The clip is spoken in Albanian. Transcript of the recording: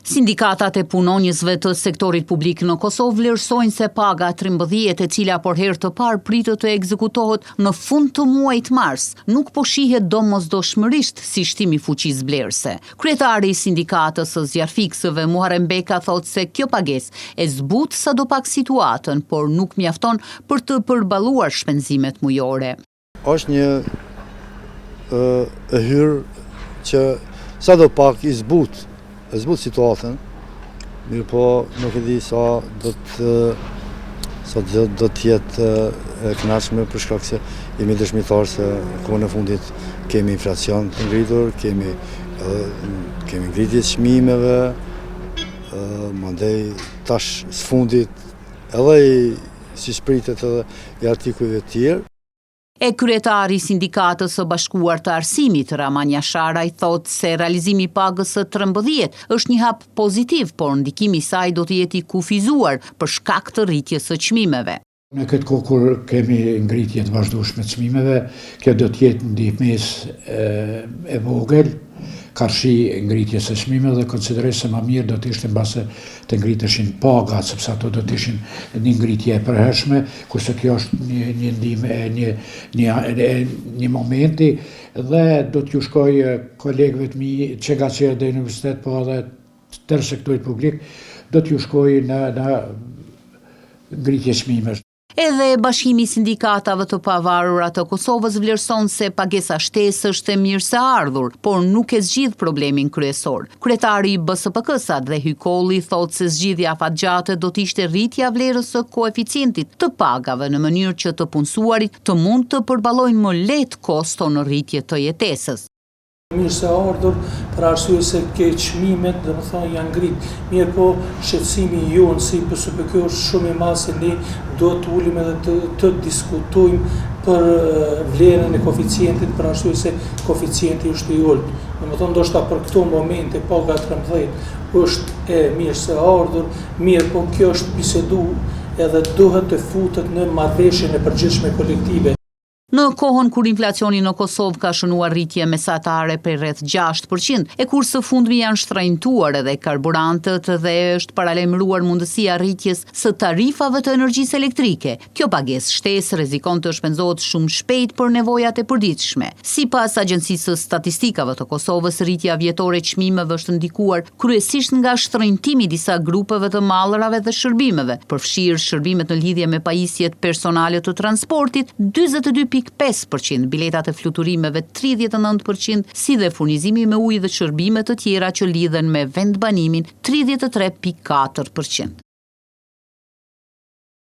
Sindikatat e punonjësve të sektorit publik në Kosovë vlerësojnë se paga 13, e cila për herë të parë pritet të ekzekutohet në fund të muajit mars, nuk po shihet domosdoshmërisht si shtimi fuqisë blerëse. Kryetari i sindikatës së zjarfikësve Muharrem Beka thotë se kjo pagesë e zbut sadopak situatën, por nuk mjafton për të përballuar shpenzimet mujore. Është një hyrë që sadopak i zbut situatën, mirë po nuk e di sa do t'jetë e kënaqshme për shkak se jemi dëshmitar se kohën e fundit kemi inflacion të ngritur, kemi ngritje të çmimeve, mandej tash sfundit edhe si shpritet edhe i artikujve të tjerë. E kryetari i sindikatës së bashkuar të arsimit, Raman Jasharaj, thotë se realizimi i pagës së 13 është një hap pozitiv, por ndikimi i saj do të jetë i kufizuar për shkak të rritjes së çmimeve. Në këtë kohë kur kemi ngritje të vazhdueshme të çmimeve, kjo do të jetë ndihmëse e vogël karshi ngritjes së çmimeve dhe konsideroj se më mirë do të ishte mbase të ngriteshin pagat, sepse ato do të ishin një ngritje e përhershme, kurse kjo është një ndihmë një momenti dhe do t'ju shkoj kolegëve të mi që nga qërë dhe universitet, po edhe tërë sektorit publik, do t'ju shkoj në ngritje çmimesh. Edhe Bashkimi i Sindikatave të Pavarura të Kosovës vlerëson se pagesa shtesë është e mirë se ardhur, por nuk e zgjidh problemin kryesor. Kryetari i BSPK-s dhe Hykolli thotë se zgjidhja afatgjate do të ishte rritja vlerës së koeficientit të pagave në mënyrë që të punësuarit të mund të përballojnë më lehtë koston në rritje të jetesës. Mirë se ardhur për arsye se ke çmimet, domethënë janë ngrit. Mirë po shqetësimi jonë si BSPK është shumë i madh se ne do të ulim edhe të diskutojmë për vlerën e koeficientit për arsye se koeficienti është i ulët. Domethënë ndoshta për këto momente paga 13 është e mirë se ardhur, mirë po kjo është bisedu edhe duhet të futet në marrëveshjen e përgjithshme kolektive. Në kohën kur inflacioni në Kosovë ka shënuar rritje mesatare për rreth 6%, e kur së fundmi janë shtrajntuar edhe karburantët dhe është paralajmëruar mundësia rritjes së tarifave të energjisë elektrike, kjo pagesë shtesë rrezikon të shpenzohet shumë shpejt për nevojat e përditshme. Sipas Agjencisë së Statistikave të Kosovës, rritja vjetore e çmimeve është ndikuar kryesisht nga shtrëngtimi i disa grupeve të mallrave dhe shërbimeve, përfshirë shërbimet në lidhje me pajisjet personale të transportit 42.5%, biletat e fluturimeve 39%, si dhe furnizimi me ujë dhe shërbime të tjera që lidhen me vendbanimin 33.4%.